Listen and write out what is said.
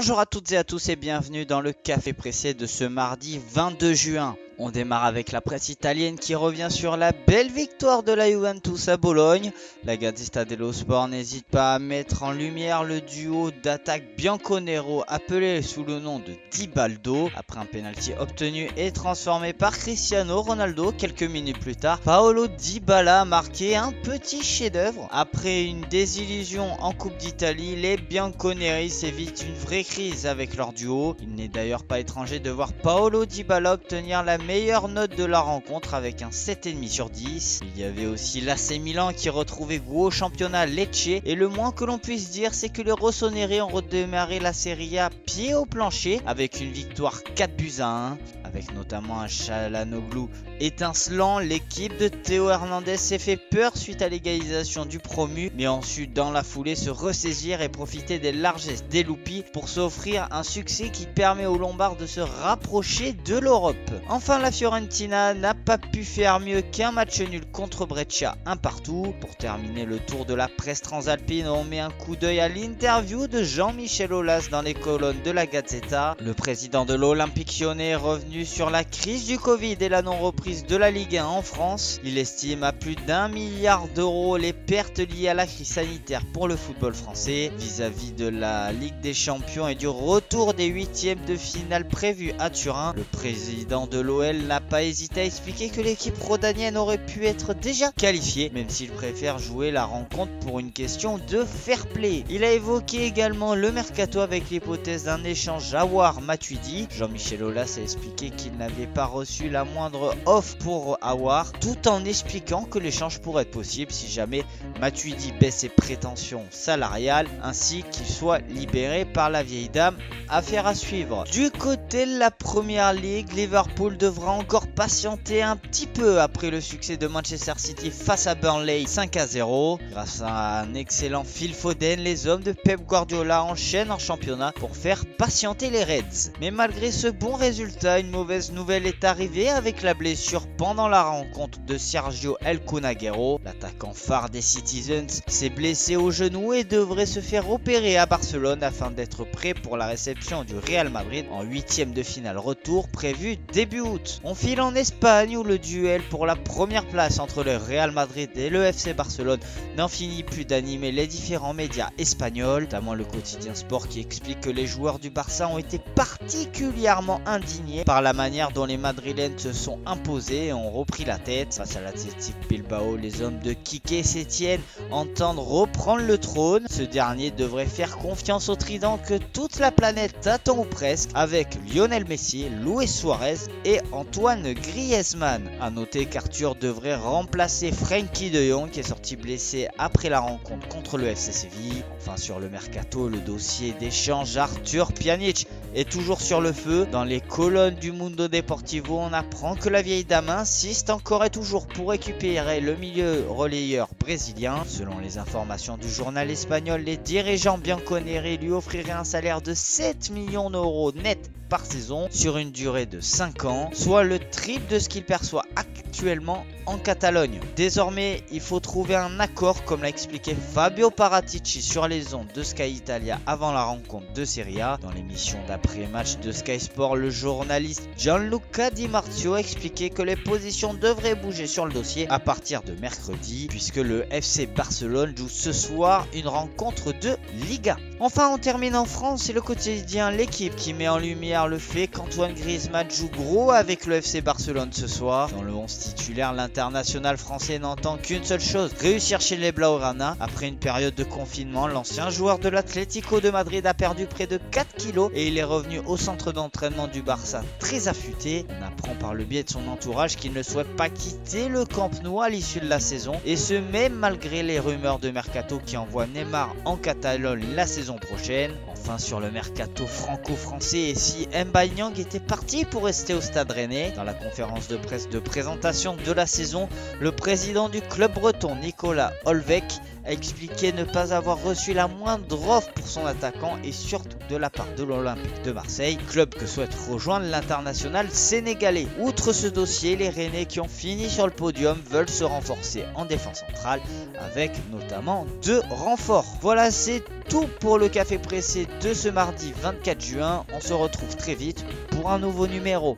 Bonjour à toutes et à tous et bienvenue dans le Café Pressé de ce mardi 22 juin. On démarre avec la presse italienne qui revient sur la belle victoire de la Juventus à Bologne. La Gazzetta dello Sport n'hésite pas à mettre en lumière le duo d'attaque bianconero appelé sous le nom de Di Baldo. Après un penalty obtenu et transformé par Cristiano Ronaldo quelques minutes plus tard, Paolo Dybala a marqué un petit chef-d'œuvre. Après une désillusion en Coupe d'Italie, les bianconeri évitent une vraie crise avec leur duo. Il n'est d'ailleurs pas étranger de voir Paolo Dybala obtenir la meilleure note de la rencontre avec un 7,5 sur 10. Il y avait aussi l'AC Milan qui retrouvait goût au championnat Lecce et le moins que l'on puisse dire c'est que les rossoneri ont redémarré la Serie A pied au plancher avec une victoire 4-1. Avec notamment un Çalhanoğlu étincelant, l'équipe de Théo Hernandez s'est fait peur suite à l'égalisation du promu, mais ensuite dans la foulée se ressaisir et profiter des largesses des Lupi pour s'offrir un succès qui permet aux Lombards de se rapprocher de l'Europe. Enfin, la Fiorentina n'a pas pu faire mieux qu'un match nul contre Brescia, un partout. Pour terminer le tour de la presse transalpine, on met un coup d'œil à l'interview de Jean-Michel Aulas dans les colonnes de la Gazzetta. Le président de l'Olympique Lyonnais est revenu sur la crise du Covid et la non-reprise de la Ligue 1 en France. Il estime à plus d'1 milliard d'euros les pertes liées à la crise sanitaire pour le football français vis-à-vis de la Ligue des Champions et du retour des huitièmes de finale prévus à Turin. Le président de l'OL n'a pas hésité à expliquer que l'équipe rhodanienne aurait pu être déjà qualifiée, même s'il préfère jouer la rencontre pour une question de fair play. Il a évoqué également le mercato avec l'hypothèse d'un échange Aouar-Matuidi. Jean-Michel Aulas a expliqué qu'il n'avait pas reçu la moindre offre pour Aouar, tout en expliquant que l'échange pourrait être possible si jamais Matuidi baisse ses prétentions salariales, ainsi qu'il soit libéré par la vieille dame. Affaire à suivre. Du côté de la Première Ligue, Liverpool devra encore patienter un petit peu après le succès de Manchester City face à Burnley 5-0. Grâce à un excellent Phil Foden, les hommes de Pep Guardiola enchaînent en championnat pour faire patienter les Reds. Mais malgré ce bon résultat, une mauvaise nouvelle est arrivée avec la blessure pendant la rencontre de Sergio El Cunagüero. L'attaquant phare des Citizens s'est blessé au genou et devrait se faire opérer à Barcelone afin d'être prêt pour la réception du Real Madrid en huitième de finale retour prévu début août. On file en Espagne où le duel pour la première place entre le Real Madrid et le FC Barcelone n'en finit plus d'animer les différents médias espagnols, notamment le quotidien Sport qui explique que les joueurs du Barça ont été particulièrement indignés par la manière dont les Madrilènes se sont imposés et ont repris la tête. Face à l'Athletic Bilbao, les hommes de Quique Sétienne entendent reprendre le trône. Ce dernier devrait faire confiance au trident que toute la planète attend ou presque, avec Lionel Messi, Luis Suarez et Antoine Griezmann. A noter qu'Arthur devrait remplacer Frenkie de Jong qui est sorti blessé après la rencontre contre le FC Séville. Enfin, sur le mercato, le dossier d'échange Arthur Pjanic est toujours sur le feu. Dans les colonnes du Mundo Deportivo, on apprend que la vieille dame insiste encore et toujours pour récupérer le milieu relayeur brésilien. Selon les informations du journal espagnol, les dirigeants bianconeri lui offriraient un salaire de 7 millions d'euros net par saison sur une durée de 5 ans, soit le triple de ce qu'il perçoit actuellement en Catalogne. Désormais, il faut trouver un accord, comme l'a expliqué Fabio Paratici sur les ondes de Sky Italia avant la rencontre de Serie A. Dans l'émission d'après-match de Sky Sport, le journaliste Gianluca Di Marzio a expliqué que les positions devraient bouger sur le dossier à partir de mercredi, puisque le FC Barcelone joue ce soir une rencontre de Liga. Enfin, on termine en France, c'est le quotidien L'équipe qui met en lumière le fait qu'Antoine Griezmann joue gros avec le FC Barcelone ce soir. Dans le 11 titulaire, l'international français n'entend qu'une seule chose, réussir chez les Blaugrana. Après une période de confinement, l'ancien joueur de l'Atlético de Madrid a perdu près de 4 kilos et il est revenu au centre d'entraînement du Barça très affûté. On apprend par le biais de son entourage qu'il ne souhaite pas quitter le Camp Nou à l'issue de la saison, et ce même malgré les rumeurs de mercato qui envoient Neymar en Catalogne la saison prochaine. Enfin, sur le mercato franco-français, et si M'Baye était parti pour rester au Stade Rennais. Dans la conférence de presse de présentation de la saison, le président du club breton Nicolas Olvec a expliqué ne pas avoir reçu la moindre offre pour son attaquant et surtout de la part de l'Olympique de Marseille, club que souhaite rejoindre l'international sénégalais. Outre ce dossier, les Rennais qui ont fini sur le podium veulent se renforcer en défense centrale avec notamment 2 renforts. Voilà, c'est tout pour le café pressé de ce mardi 24 juin. On se retrouve très vite pour un nouveau numéro.